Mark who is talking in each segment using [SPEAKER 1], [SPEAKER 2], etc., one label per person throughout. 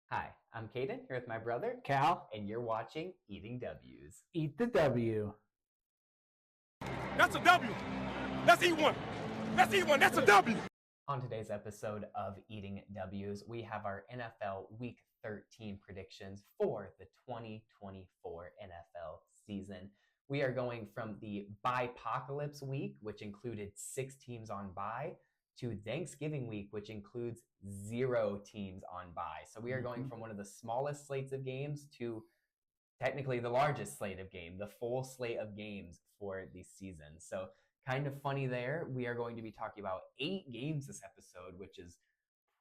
[SPEAKER 1] Hi, I'm Caden, here with my brother,
[SPEAKER 2] Cal,
[SPEAKER 1] and you're watching Eating W's.
[SPEAKER 2] eat the W.
[SPEAKER 3] That's a W. Let's eat one. Let's eat one. That's a W.
[SPEAKER 1] On today's episode of Eating W's, we have our NFL Week 13 predictions for the 2024 NFL season. We are going from the Bye-pocalypse week, which included 6 teams on bye, to Thanksgiving week, which includes 0 teams on bye. So we are going from one of the smallest slates of games to technically the largest slate of game, the full slate of games for the season. So kind of funny there. We are going to be talking about 8 games this episode, which is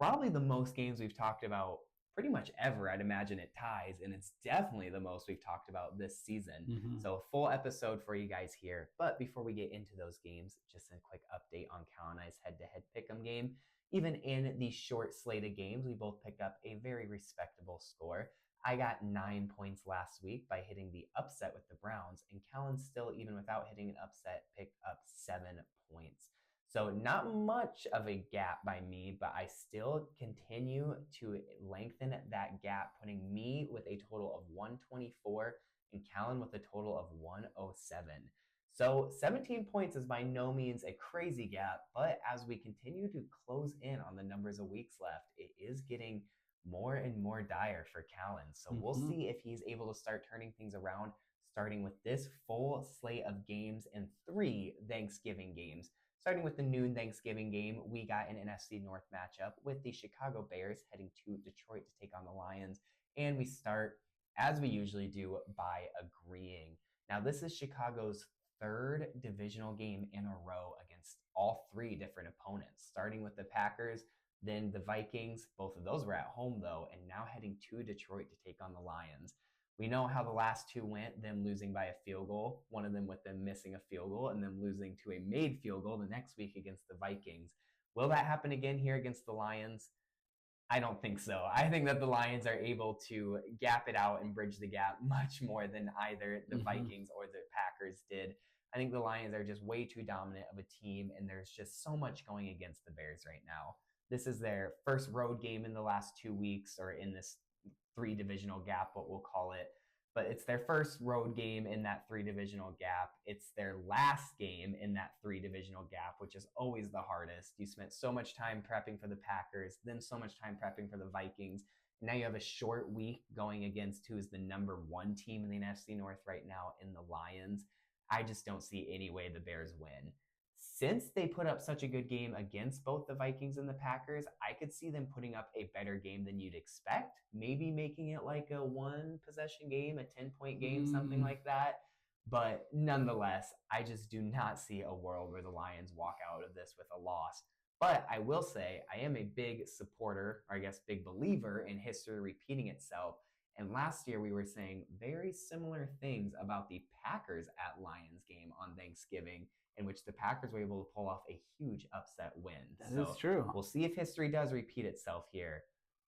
[SPEAKER 1] probably the most games we've talked about pretty much ever. I'd imagine it ties, and it's definitely the most we've talked about this season. So a full episode for you guys here. But before we get into those games, just a quick update on Cal and I's head-to-head pick'em game. Even in the short slate of games, we both picked up a very respectable score. I got 9 points last week by hitting the upset with the Browns, and Callan still, even without hitting an upset, picked up 7 points. So not much of a gap by me, but I still continue to lengthen that gap, putting me with a total of 124 and Callan with a total of 107. So 17 points is by no means a crazy gap, but as we continue to close in on the numbers of weeks left, it is getting more and more dire for Callan. So we'll see if he's able to start turning things around, starting with this full slate of games and 3 Thanksgiving games. Starting with the noon Thanksgiving game, we got an NFC North matchup with the Chicago Bears heading to Detroit to take on the Lions. And we start, as we usually do, by agreeing. Now, this is Chicago's 3rd divisional game in a row against all 3 different opponents, starting with the Packers, then the Vikings. Both of those were at home, though, and now heading to Detroit to take on the Lions. We know how the last 2 went, them losing by a field goal, one of them with them missing a field goal, and them losing to a made field goal the next week against the Vikings. Will that happen again here against the Lions? I don't think so. I think that the Lions are able to gap it out and bridge the gap much more than either the Vikings or the Packers did. I think the Lions are just way too dominant of a team, and there's just so much going against the Bears right now. This is their first road game in the last 2 weeks, or in this 3 divisional gap, what we'll call it. But it's their first road game in that 3 divisional gap. It's their last game in that 3 divisional gap, which is always the hardest. You spent so much time prepping for the Packers, then so much time prepping for the Vikings. Now you have a short week going against who is the number 1 team in the NFC North right now in the Lions. I just don't see any way the Bears win. Since they put up such a good game against both the Vikings and the Packers, I could see them putting up a better game than you'd expect. Maybe making it like a 1-possession game, a 10-point game, something like that. But nonetheless, I just do not see a world where the Lions walk out of this with a loss. But I will say I am a big supporter, or I guess big believer in history repeating itself. And last year we were saying very similar things about the Packers at Lions game on Thanksgiving, in which the Packers were able to pull off a huge upset win.
[SPEAKER 2] That is true.
[SPEAKER 1] We'll see if history does repeat itself here,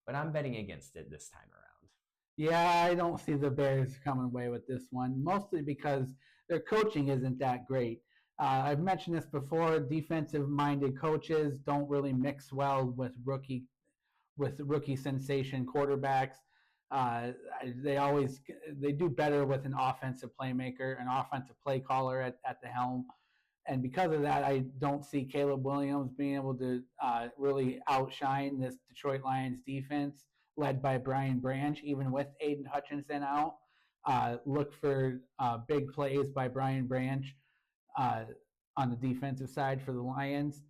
[SPEAKER 1] but I'm betting against it this time around.
[SPEAKER 2] Yeah, I don't see the Bears coming away with this one, mostly because their coaching isn't that great. I've mentioned this before. Defensive-minded coaches don't really mix well with rookie sensation quarterbacks. They do better with an offensive playmaker, an offensive play caller at the helm. And because of that, I don't see Caleb Williams being able to really outshine this Detroit Lions defense led by Brian Branch, even with Aiden Hutchinson out. Look for big plays by Brian Branch on the defensive side for the Lions.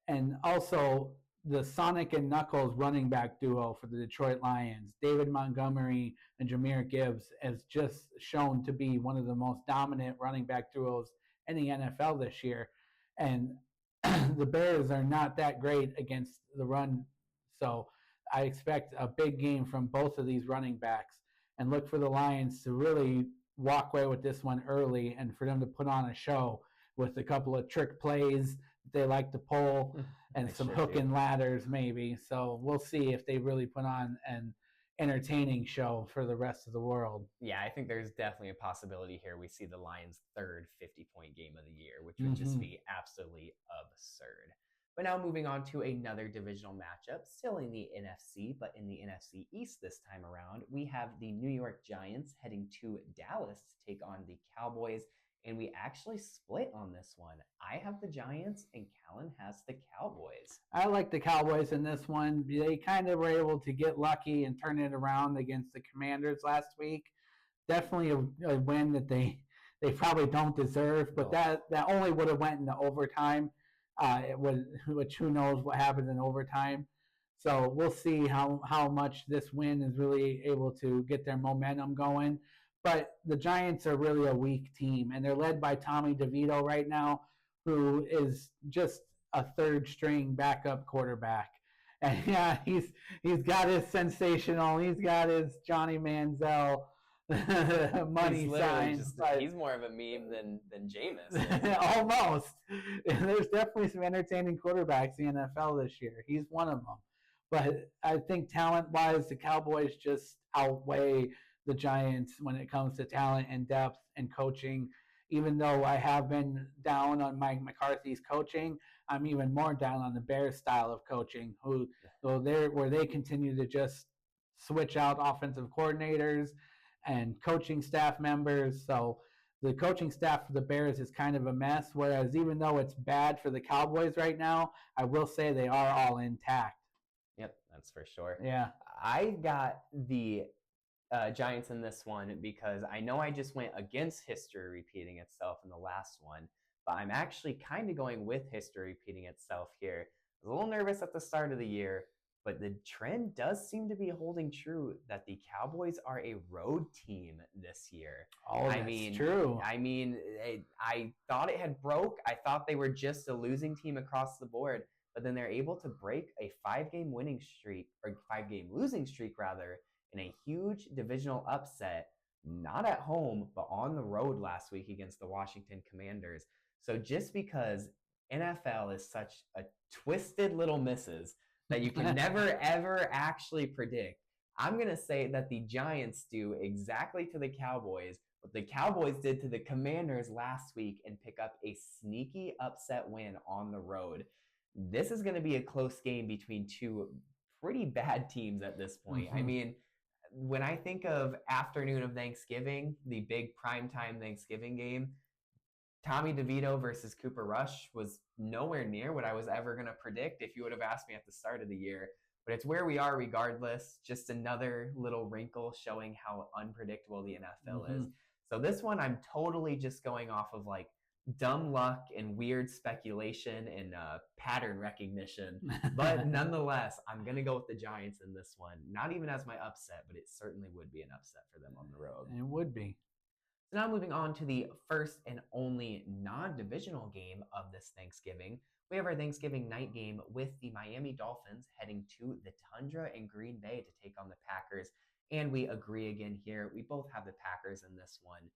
[SPEAKER 2] And also the Sonic and Knuckles running back duo for the Detroit Lions, David Montgomery and Jahmyr Gibbs, has just shown to be one of the most dominant running back duos in the NFL this year. And the Bears are not that great against the run. So I expect a big game from both of these running backs, and look for the Lions to really walk away with this one early and for them to put on a show with a couple of trick plays they like to pull and some hook and ladders maybe. So we'll see if they really put on an entertaining show for the rest of the world.
[SPEAKER 1] Yeah, I think there's definitely a possibility here we see the Lions' 3rd 50-point game of the year, which would just be absolutely absurd. But now moving on to another divisional matchup, still in the NFC, but in the NFC East this time around, we have the New York Giants heading to Dallas to take on the Cowboys. And we actually split on this one. I have the Giants and Callan has the Cowboys.
[SPEAKER 2] I like the Cowboys in this one. They kind of were able to get lucky and turn it around against the Commanders last week. Definitely a win that they probably don't deserve, but that only would have went into overtime. Which who knows what happens in overtime. So we'll see how much this win is really able to get their momentum going. But the Giants are really a weak team, and they're led by Tommy DeVito right now, who is just a third-string backup quarterback. And yeah, he's got his sensational, he's got his Johnny Manziel money signs.
[SPEAKER 1] He's more of a meme than Jameis.
[SPEAKER 2] Almost. There's definitely some entertaining quarterbacks in the NFL this year. He's one of them. But I think talent-wise, the Cowboys just outweigh the Giants when it comes to talent and depth and coaching. Even though I have been down on Mike McCarthy's coaching, I'm even more down on the Bears' style of coaching, where they continue to just switch out offensive coordinators and coaching staff members. So the coaching staff for the Bears is kind of a mess, whereas even though it's bad for the Cowboys right now, I will say they are all intact.
[SPEAKER 1] Yep, that's for sure.
[SPEAKER 2] Yeah.
[SPEAKER 1] I got the Giants in this one because I know I just went against history repeating itself in the last one, but I'm actually kind of going with history repeating itself here. I was a little nervous at the start of the year, but the trend does seem to be holding true that the Cowboys are a road team this year.
[SPEAKER 2] Oh, that's true.
[SPEAKER 1] I mean, I thought it had broke. I thought they were just a losing team across the board, but then they're able to break a 5-game losing streak rather, in a huge divisional upset, not at home, but on the road last week against the Washington Commanders. So just because NFL is such a twisted little misses that you can never, ever actually predict, I'm going to say that the Giants do exactly to the Cowboys what the Cowboys did to the Commanders last week and pick up a sneaky upset win on the road. This is going to be a close game between two pretty bad teams at this point.
[SPEAKER 2] Mm-hmm.
[SPEAKER 1] I mean, when I think of afternoon of Thanksgiving, the big primetime Thanksgiving game, Tommy DeVito versus Cooper Rush was nowhere near what I was ever going to predict if you would have asked me at the start of the year. But it's where we are regardless. Just another little wrinkle showing how unpredictable the NFL is. So this one, I'm totally just going off of like dumb luck and weird speculation and pattern recognition. But nonetheless, I'm going to go with the Giants in this one. Not even as my upset, but it certainly would be an upset for them on the road.
[SPEAKER 2] It would be.
[SPEAKER 1] So now moving on to the first and only non-divisional game of this Thanksgiving. We have our Thanksgiving night game with the Miami Dolphins heading to the Tundra in Green Bay to take on the Packers. And we agree again here. We both have the Packers in this one.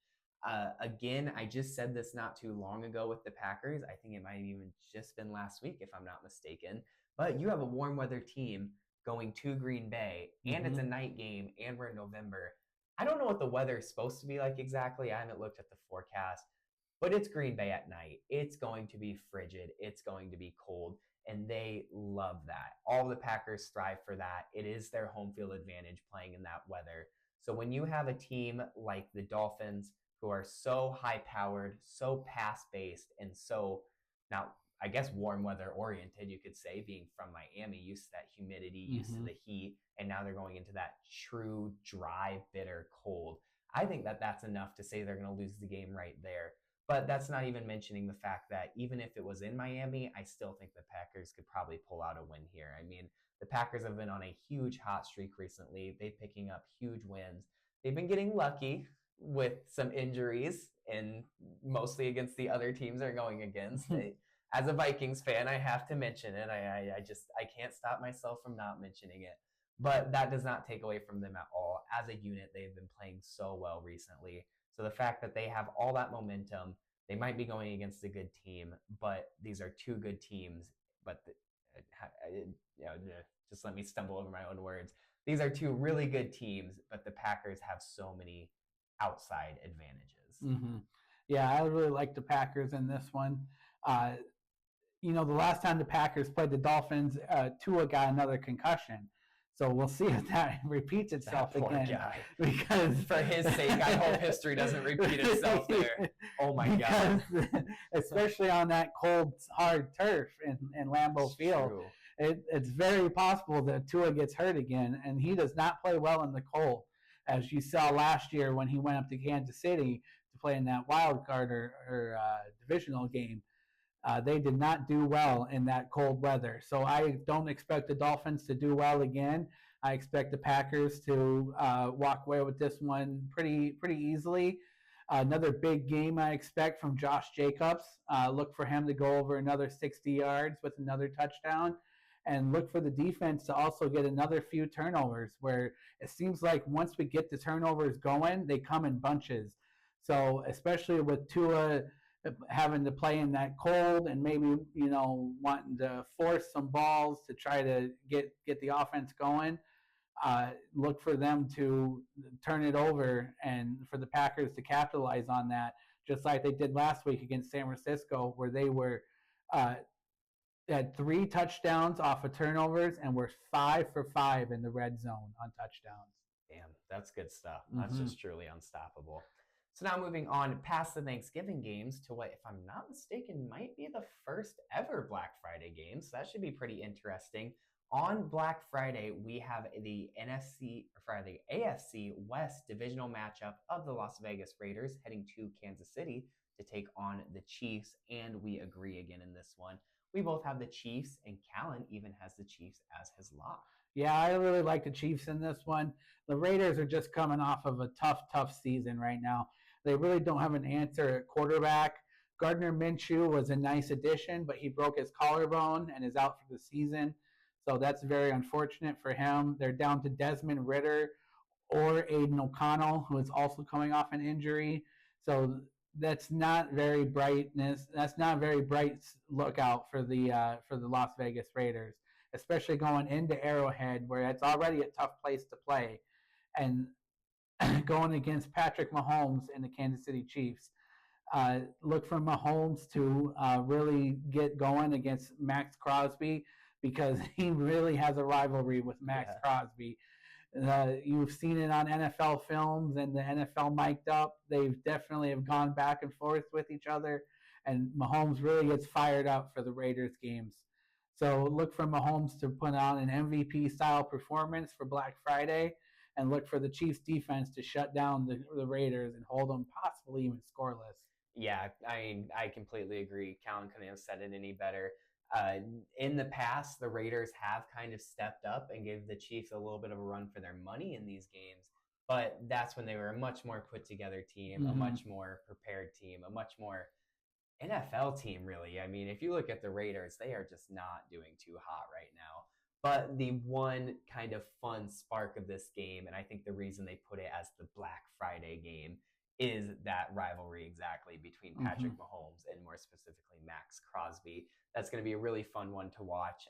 [SPEAKER 1] Again, I just said this not too long ago with the Packers. I think it might have even just been last week, if I'm not mistaken. But you have a warm weather team going to Green Bay, and it's a night game, and we're in November. I don't know what the weather is supposed to be like exactly. I haven't looked at the forecast, but it's Green Bay at night. It's going to be frigid. It's going to be cold, and they love that. All the Packers strive for that. It is their home field advantage playing in that weather. So when you have a team like the Dolphins, who are so high-powered, so pass-based, and so, now, I guess warm weather oriented, you could say, being from Miami, used to that humidity, used to the heat, and now they're going into that true, dry, bitter cold. I think that that's enough to say they're going to lose the game right there. But that's not even mentioning the fact that even if it was in Miami, I still think the Packers could probably pull out a win here. I mean, the Packers have been on a huge hot streak recently. They're picking up huge wins. They've been getting lucky with some injuries, and mostly against the other teams they're going against. As a Vikings fan, I have to mention it. I can't stop myself from not mentioning it. But that does not take away from them at all. As a unit, they've been playing so well recently. So the fact that they have all that momentum, they might be going against a good team, but these are two good teams. But just let me stumble over my own words. These are two really good teams, but the Packers have so many outside advantages.
[SPEAKER 2] Yeah, I really like the Packers in this one. the last time the Packers played the Dolphins, Tua got another concussion. So we'll see if that repeats itself
[SPEAKER 1] That poor
[SPEAKER 2] again.
[SPEAKER 1] guy.
[SPEAKER 2] Because
[SPEAKER 1] for his sake, I hope history doesn't repeat itself there. Oh my God.
[SPEAKER 2] Especially on that cold, hard turf in Lambeau Field.
[SPEAKER 1] True.
[SPEAKER 2] It's very possible that Tua gets hurt again, and he does not play well in the cold, as you saw last year when he went up to Kansas City to play in that wild card or divisional game. They did not do well in that cold weather. So I don't expect the Dolphins to do well again. I expect the Packers to walk away with this one pretty easily. Another big game I expect from Josh Jacobs. Look for him to go over another 60 yards with another touchdown. And look for the defense to also get another few turnovers, where it seems like once we get the turnovers going, they come in bunches. So especially with Tua having to play in that cold and maybe wanting to force some balls to try to get the offense going, look for them to turn it over and for the Packers to capitalize on that, just like they did last week against San Francisco, where they were had 3 touchdowns off of turnovers and were 5 for 5 in the red zone on touchdowns.
[SPEAKER 1] Damn, that's good stuff. That's just truly unstoppable. So now moving on past the Thanksgiving games to what, if I'm not mistaken, might be the first ever Black Friday game. So that should be pretty interesting. On Black Friday, we have the AFC West divisional matchup of the Las Vegas Raiders heading to Kansas City to take on the Chiefs, and we agree again in this one. We both have the Chiefs, and Callan even has the Chiefs as his lock.
[SPEAKER 2] Yeah, I really like the Chiefs in this one. The Raiders are just coming off of a tough season right now. They really don't have an answer at quarterback. Gardner Minshew was a nice addition, but he broke his collarbone and is out for the season. So that's very unfortunate for him. They're down to Desmond Ridder or Aiden O'Connell, who is also coming off an injury. So that's not very brightness. That's not a very bright lookout for the Las Vegas Raiders, especially going into Arrowhead, where it's already a tough place to play, and going against Patrick Mahomes and the Kansas City Chiefs. Look for Mahomes to really get going against Max Crosby, because he really has a rivalry with Max Crosby. You've seen it on NFL films and the NFL mic'd up. They've definitely have gone back and forth with each other, and Mahomes really gets fired up for the Raiders games. So look for Mahomes to put on an MVP-style performance for Black Friday, and look for the Chiefs defense to shut down the Raiders and hold them possibly even scoreless.
[SPEAKER 1] Yeah, I completely agree. Callan couldn't have said it any better. In the past, the Raiders have kind of stepped up and gave the Chiefs a little bit of a run for their money in these games, but that's when they were a much more put together team, a much more prepared team, a much more NFL team, really. I mean, if you look at the Raiders, they are just not doing too hot right now. But the one kind of fun spark of this game, and I think the reason they put it as the Black Friday game, is that rivalry exactly between Patrick Mahomes and more specifically Max Crosby. That's going to be a really fun one to watch.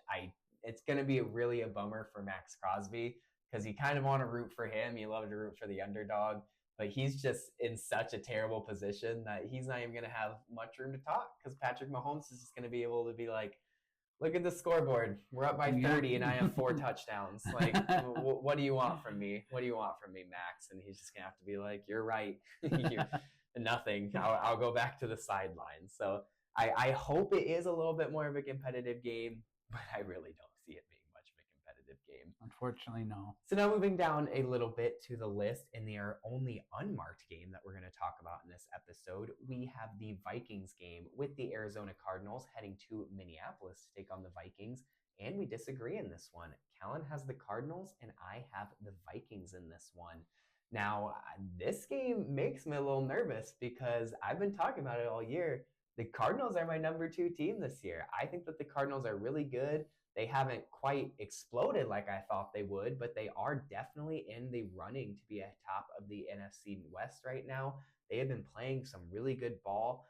[SPEAKER 1] It's going to be really a bummer for Max Crosby, because you kind of want to root for him. You love to root for the underdog, but he's just in such a terrible position that he's not even going to have much room to talk, because Patrick Mahomes is just going to be able to be like, look at the scoreboard. We're up by 30 and I have 4 touchdowns. Like, what do you want from me? What do you want from me, Max? And he's just going to have to be like, you're right. Nothing. I'll go back to the sidelines. So I hope it is a little bit more of a competitive game, but I really don't see it being much of a competitive game.
[SPEAKER 2] Unfortunately, no.
[SPEAKER 1] So now moving down a little bit to the list, and their only unmarked game that we're going to talk about in this episode, we have the Vikings game with the Arizona Cardinals heading to Minneapolis to take on the Vikings, and we disagree in this one. Callan has the Cardinals, and I have the Vikings in this one. Now, this game makes me a little nervous, because I've been talking about it all year. The Cardinals are my number 2 team this year. I think that the Cardinals are really good. They haven't quite exploded like I thought they would, but they are definitely in the running to be at top of the NFC West right now. They have been playing some really good ball,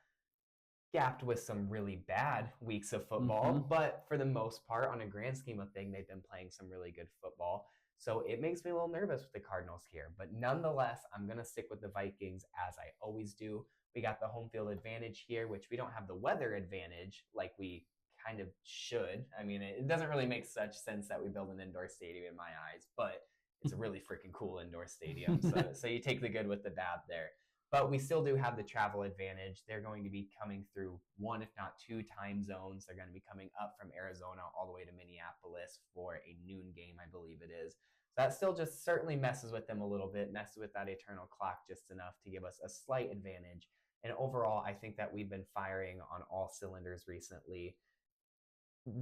[SPEAKER 1] gapped with some really bad weeks of football, but for the most part, on a grand scheme of things, they've been playing some really good football. So it makes me a little nervous with the Cardinals here, but nonetheless, I'm going to stick with the Vikings as I always do. We got the home field advantage here, which we don't have the weather advantage like we kind of should. I mean, it doesn't really make such sense that we build an indoor stadium in my eyes, but it's a really freaking cool indoor stadium. So you take the good with the bad there. But we still do have the travel advantage. They're going to be coming through one, if not two time zones. They're going to be coming up from Arizona all the way to Minneapolis for a noon game, I believe it is. So that still just certainly messes with them a little bit, messes with that eternal clock just enough to give us a slight advantage. And overall, I think that we've been firing on all cylinders recently.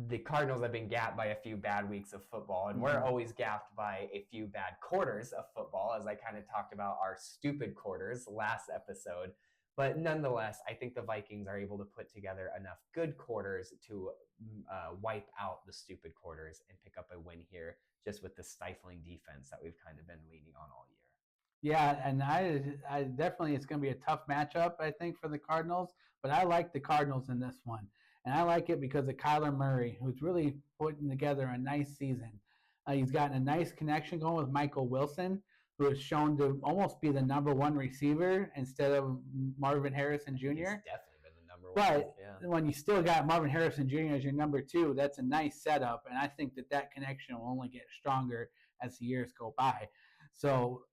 [SPEAKER 1] The Cardinals have been gapped by a few bad weeks of football, and we're always gapped by a few bad quarters of football, as I kind of talked about our stupid quarters last episode. But nonetheless, I think the Vikings are able to put together enough good quarters to wipe out the stupid quarters and pick up a win here, just with the stifling defense that we've kind of been leaning on all year.
[SPEAKER 2] Yeah, and I definitely, it's going to be a tough matchup, I think, for the Cardinals, but I like the Cardinals in this one. And I like it because of Kyler Murray, who's really putting together a nice season. He's gotten a nice connection going with Michael Wilson, who has shown to almost be the number one receiver instead of Marvin Harrison Jr.
[SPEAKER 1] He's definitely been the number
[SPEAKER 2] one.
[SPEAKER 1] But
[SPEAKER 2] when you still got Marvin Harrison Jr. as your number two, that's a nice setup. And I think that connection will only get stronger as the years go by. So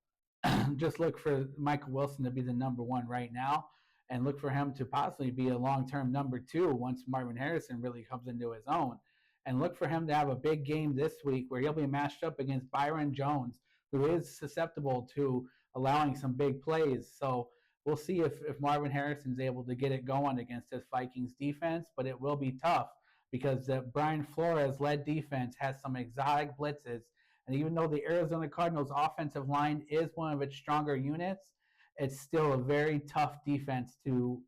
[SPEAKER 2] just look for Michael Wilson to be the number one right now, and look for him to possibly be a long-term number two once Marvin Harrison really comes into his own. And look for him to have a big game this week where he'll be matched up against Byron Jones, who is susceptible to allowing some big plays. So we'll see if Marvin Harrison's able to get it going against this Vikings defense, but it will be tough because the Brian Flores-led defense has some exotic blitzes. And even though the Arizona Cardinals offensive line is one of its stronger units, it's still a very tough defense to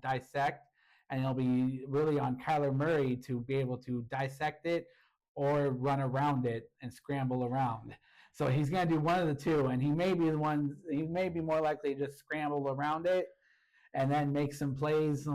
[SPEAKER 2] dissect, and it'll be really on Kyler Murray to be able to dissect it or run around it and scramble around. So he's going to do one of the two, and he may be the one. He may be more likely to just scramble around it and then make some plays,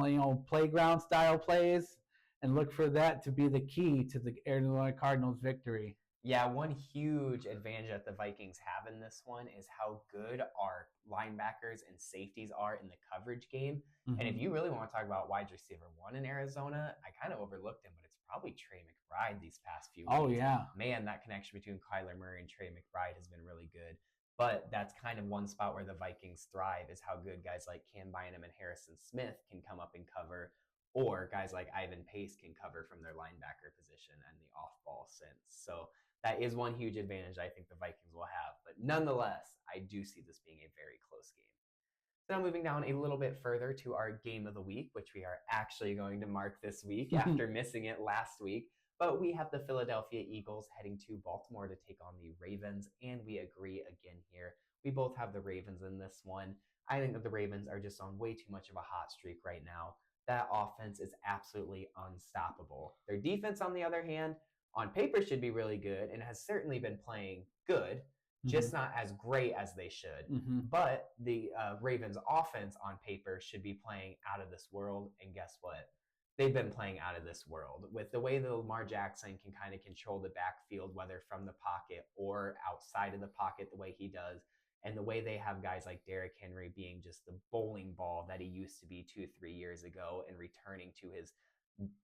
[SPEAKER 2] playground style plays, and look for that to be the key to the Arizona Cardinals' victory.
[SPEAKER 1] Yeah, one huge advantage that the Vikings have in this one is how good our linebackers and safeties are in the coverage game. And if you really want to talk about wide receiver one in Arizona, I kind of overlooked him, but it's probably Trey McBride these past few weeks.
[SPEAKER 2] Oh, yeah.
[SPEAKER 1] Man, that connection between Kyler Murray and Trey McBride has been really good. But that's kind of one spot where the Vikings thrive, is how good guys like Cam Bynum and Harrison Smith can come up and cover, or guys like Ivan Pace can cover from their linebacker position and the off-ball sense. So that is one huge advantage I think the Vikings will have. But nonetheless, I do see this being a very close game. So now moving down a little bit further to our game of the week, which we are actually going to mark this week after missing it last week. But we have the Philadelphia Eagles heading to Baltimore to take on the Ravens, and we agree again here. We both have the Ravens in this one. I think that the Ravens are just on way too much of a hot streak right now. That offense is absolutely unstoppable. Their defense, on the other hand, on paper should be really good and has certainly been playing good, just not as great as they should. But the Ravens offense on paper should be playing out of this world. And guess what? They've been playing out of this world with the way that Lamar Jackson can kind of control the backfield, whether from the pocket or outside of the pocket, the way he does. And the way they have guys like Derrick Henry being just the bowling ball that he used to be 2-3 years ago, and returning to his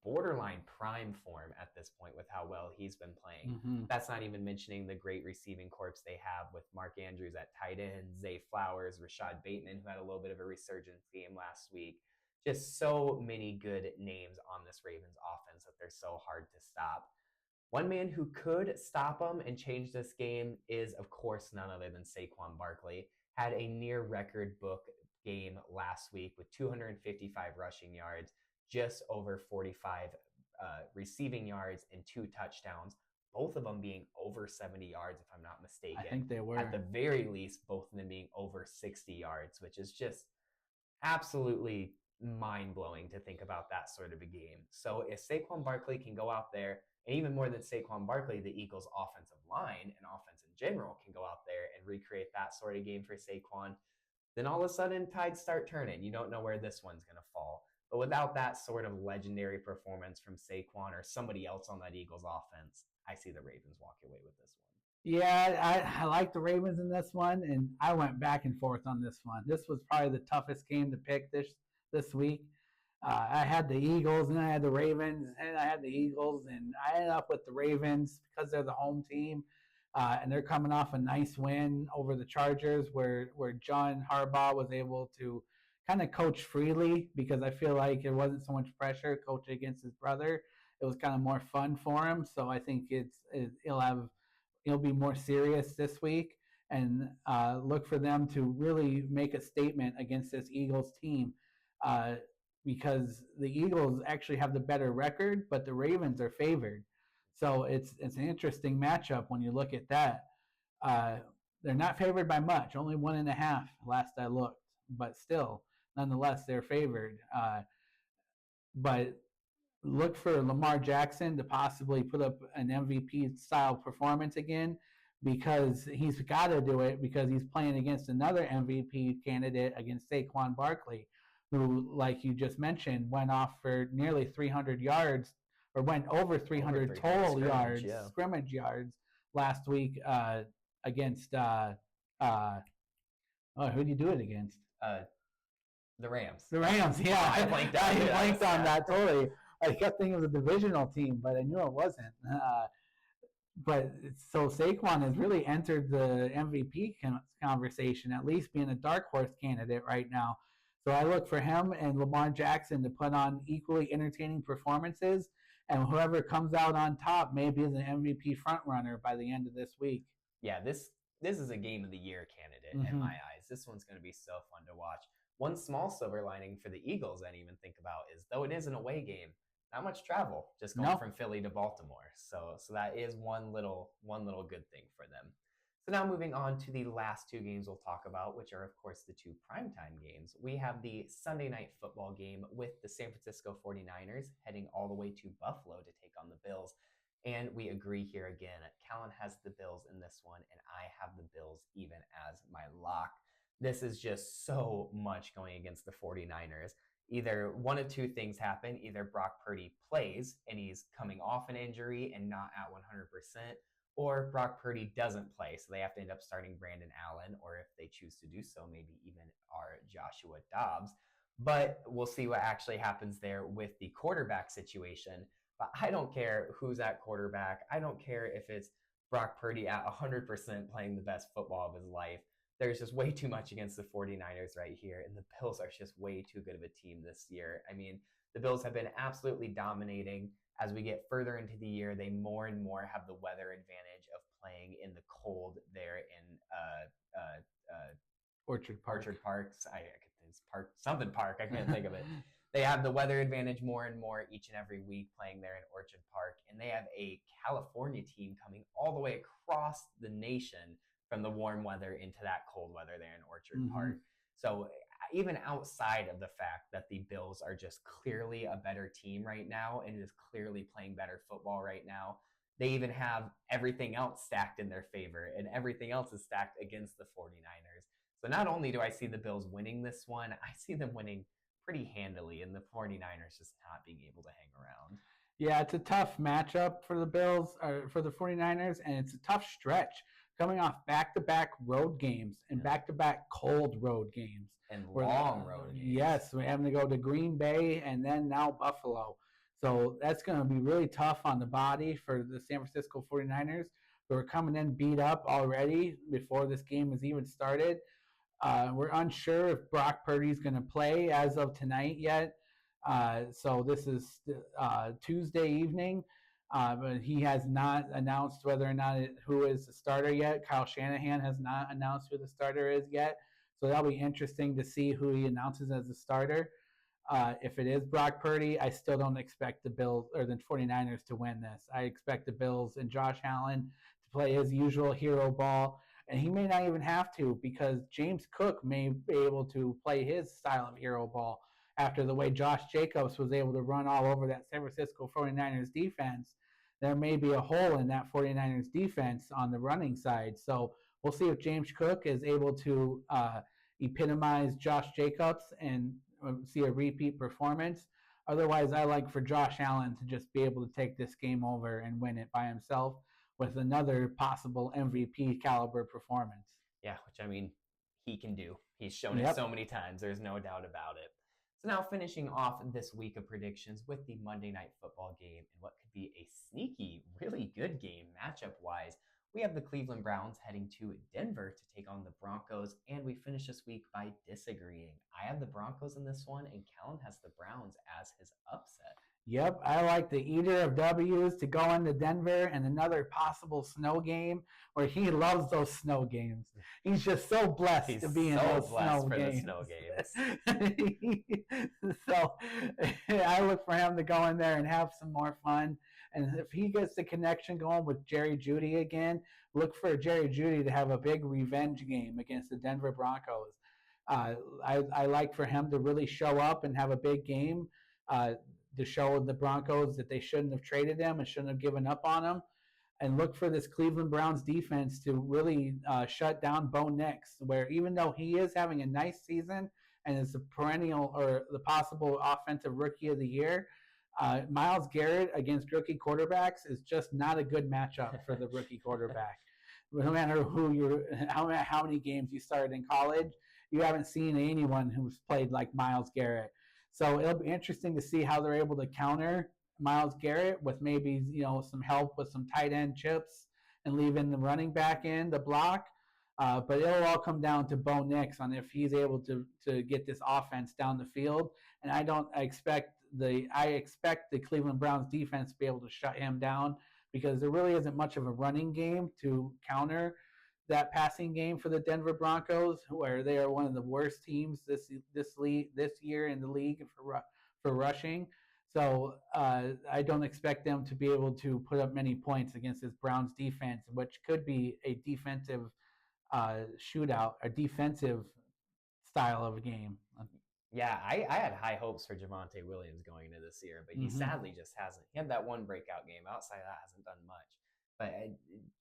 [SPEAKER 1] borderline prime form at this point with how well he's been playing. That's not even mentioning the great receiving corps they have with Mark Andrews at tight end, Zay Flowers, Rashad Bateman, who had a little bit of a resurgence game last week. Just so many good names on this Ravens offense that they're so hard to stop. One man who could stop them and change this game is, of course, none other than Saquon Barkley. Had a near record book game last week with 255 rushing yards, just over 45 receiving yards, and 2 touchdowns, both of them being over 70 yards, if I'm not mistaken.
[SPEAKER 2] I think they were.
[SPEAKER 1] At the very least, both of them being over 60 yards, which is just absolutely mind-blowing to think about that sort of a game. So if Saquon Barkley can go out there, and even more than Saquon Barkley, the Eagles' offensive line and offense in general can go out there and recreate that sort of game for Saquon, then all of a sudden tides start turning. You don't know where this one's going to fall. But without that sort of legendary performance from Saquon or somebody else on that Eagles offense, I see the Ravens walk away with this one.
[SPEAKER 2] Yeah, I like the Ravens in this one, and I went back and forth on this one. This was probably the toughest game to pick this week. I had the Eagles, and I had the Ravens, and I had the Eagles, and I ended up with the Ravens because they're the home team, and they're coming off a nice win over the Chargers, where John Harbaugh was able to kind of coach freely because I feel like it wasn't so much pressure coaching against his brother. It was kind of more fun for him. So I think it'll be more serious this week, and look for them to really make a statement against this Eagles team. Because the Eagles actually have the better record, but the Ravens are favored. So it's an interesting matchup when you look at that. Uh, they're not favored by much, only 1.5 last I looked, but still, nonetheless, they're favored. But look for Lamar Jackson to possibly put up an MVP style performance again, because he's got to do it because he's playing against another MVP candidate against Saquon Barkley, who, like you just mentioned, went off for nearly 300 yards or went over 300 total yards, scrimmage yards last week against. Who did you do it against?
[SPEAKER 1] The Rams.
[SPEAKER 2] The Rams, yeah. I blanked on that totally. I kept thinking it was a divisional team, but I knew it wasn't. But so Saquon has really entered the MVP conversation, at least being a dark horse candidate right now. So I look for him and Lamar Jackson to put on equally entertaining performances, and whoever comes out on top may be the MVP frontrunner by the end of this week.
[SPEAKER 1] Yeah, this is a game of the year candidate in my eyes. This one's going to be so fun to watch. One small silver lining for the Eagles I didn't even think about is, though it is an away game, not much travel, just going from Philly to Baltimore. So that is one little good thing for them. So now moving on to the last two games we'll talk about, which are, of course, the two primetime games. We have the Sunday night football game with the San Francisco 49ers heading all the way to Buffalo to take on the Bills. And we agree here again. Callan has the Bills in this one, and I have the Bills even as my lock. This is just so much going against the 49ers. Either one of two things happen. Either Brock Purdy plays and he's coming off an injury and not at 100%, or Brock Purdy doesn't play, so they have to end up starting Brandon Allen, or if they choose to do so, maybe even our Joshua Dobbs. But we'll see what actually happens there with the quarterback situation. But I don't care who's at quarterback. I don't care if it's Brock Purdy at 100% playing the best football of his life. There's just way too much against the 49ers right here, and the Bills are just way too good of a team this year. I mean, the Bills have been absolutely dominating. As we get further into the year, they more and more have the weather advantage of playing in the cold there in
[SPEAKER 2] Orchard Park.
[SPEAKER 1] Something Park. I can't think of it. They have the weather advantage more and more each and every week playing there in Orchard Park, and they have a California team coming all the way across the nation from the warm weather into that cold weather there in Orchard Park. So even outside of the fact that the Bills are just clearly a better team right now and is clearly playing better football right now, they even have everything else stacked in their favor, and everything else is stacked against the 49ers. So not only do I see the Bills winning this one, I see them winning pretty handily, and the 49ers just not being able to hang around.
[SPEAKER 2] Yeah, it's a tough matchup for the Bills, or for the 49ers, and it's a tough stretch coming off back-to-back road games and back-to-back cold road games.
[SPEAKER 1] And long road games.
[SPEAKER 2] Yes, we're having to go to Green Bay and then now Buffalo. So that's going to be really tough on the body for the San Francisco 49ers, who are coming in beat up already before this game has even started. We're unsure if Brock Purdy's going to play as of tonight yet. So this is Tuesday evening. But he has not announced whether or not who is the starter yet. Kyle Shanahan has not announced who the starter is yet. So that'll be interesting to see who he announces as the starter. If it is Brock Purdy, I still don't expect the Bills or the 49ers to win this. I expect the Bills and Josh Allen to play his usual hero ball. And he may not even have to, because James Cook may be able to play his style of hero ball after the way Josh Jacobs was able to run all over that San Francisco 49ers defense. There may be a hole in that 49ers defense on the running side. So we'll see if James Cook is able to epitomize Josh Jacobs and see a repeat performance. Otherwise, I like for Josh Allen to just be able to take this game over and win it by himself with another possible MVP caliber performance.
[SPEAKER 1] Yeah, which I mean, he can do. He's shown it so many times. There's no doubt about it. So now finishing off this week of predictions with the Monday Night Football game and what could be a sneaky, really good game matchup-wise. We have the Cleveland Browns heading to Denver to take on the Broncos, and we finish this week by disagreeing. I have the Broncos in this one, and Kellen has the Browns as his upset.
[SPEAKER 2] Yep, I like the eater of W's to go into Denver and another possible snow game where he loves those snow games. He's just so blessed to be in those snow games. So I look for him to go in there and have some more fun. And if he gets the connection going with Jerry Jeudy again, look for Jerry Jeudy to have a big revenge game against the Denver Broncos. I like for him to really show up and have a big game. To show the Broncos that they shouldn't have traded him and shouldn't have given up on him, and look for this Cleveland Browns defense to really shut down Bo Nix, where even though he is having a nice season and is the perennial or the possible offensive rookie of the year, Myles Garrett against rookie quarterbacks is just not a good matchup for the rookie quarterback. No matter how many games you started in college, you haven't seen anyone who's played like Myles Garrett. So it'll be interesting to see how they're able to counter Myles Garrett with maybe some help with some tight end chips and leaving the running back in the block. But it'll all come down to Bo Nix on if he's able to get this offense down the field. And I expect the Cleveland Browns defense to be able to shut him down because there really isn't much of a running game to counter that passing game for the Denver Broncos, where they are one of the worst teams this year in the league for rushing. So I don't expect them to be able to put up many points against this Browns defense, which could be a defensive shootout, a defensive style of a game.
[SPEAKER 1] Yeah, I had high hopes for Javonte Williams going into this year, but he sadly just hasn't. He had that one breakout game. Outside of that, hasn't done much. But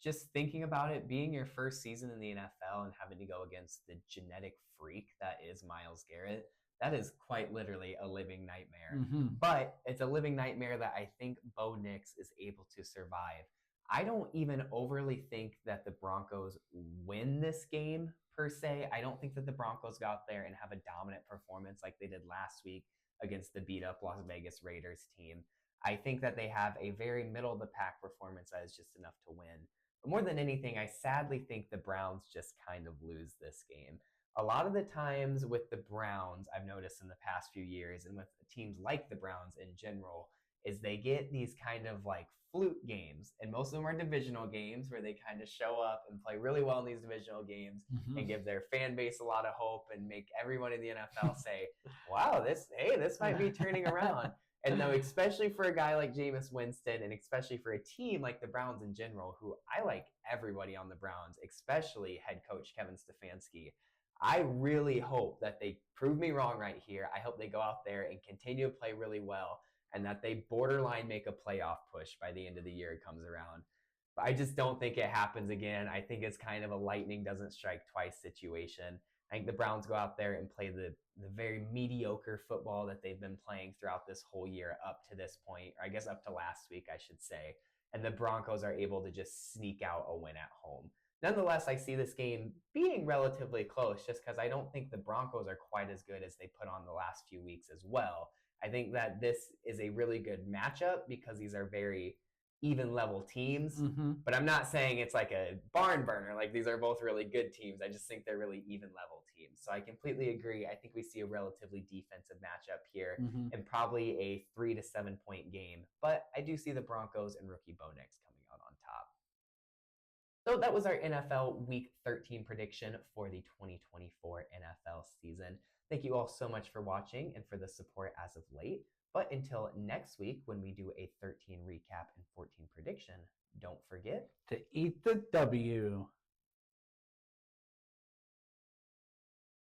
[SPEAKER 1] just thinking about it, being your first season in the NFL and having to go against the genetic freak that is Myles Garrett, that is quite literally a living nightmare. But it's a living nightmare that I think Bo Nix is able to survive. I don't even overly think that the Broncos win this game per se. I don't think that the Broncos go out there and have a dominant performance like they did last week against the beat-up Las Vegas Raiders team. I think that they have a very middle-of-the-pack performance that is just enough to win. But more than anything, I sadly think the Browns just kind of lose this game. A lot of the times with the Browns, I've noticed in the past few years, and with teams like the Browns in general, is they get these kind of like fluke games. And most of them are divisional games where they kind of show up and play really well in these divisional games and give their fan base a lot of hope and make everyone in the NFL say, wow, this might be turning around. And though, especially for a guy like Jameis Winston and especially for a team like the Browns in general, who I like everybody on the Browns, especially head coach Kevin Stefanski, I really hope that they prove me wrong right here. I hope they go out there and continue to play really well and that they borderline make a playoff push by the end of the year it comes around. But I just don't think it happens again. I think it's kind of a lightning doesn't strike twice situation. I think the Browns go out there and play the very mediocre football that they've been playing throughout this whole year up to this point, or I guess up to last week, I should say. And the Broncos are able to just sneak out a win at home. Nonetheless, I see this game being relatively close just because I don't think the Broncos are quite as good as they put on the last few weeks as well. I think that this is a really good matchup because these are very even level teams, but I'm not saying it's like a barn burner. Like these are both really good teams. I just think they're really even level teams. So I completely agree. I think we see a relatively defensive matchup here and probably a 3 to 7 point game. But I do see the Broncos and rookie Bo Nix coming out on top. So that was our NFL Week 13 prediction for the 2024 NFL season. Thank you all so much for watching and for the support as of late. But until next week, when we do a 13 recap and 14 prediction, don't forget
[SPEAKER 2] to eat the W.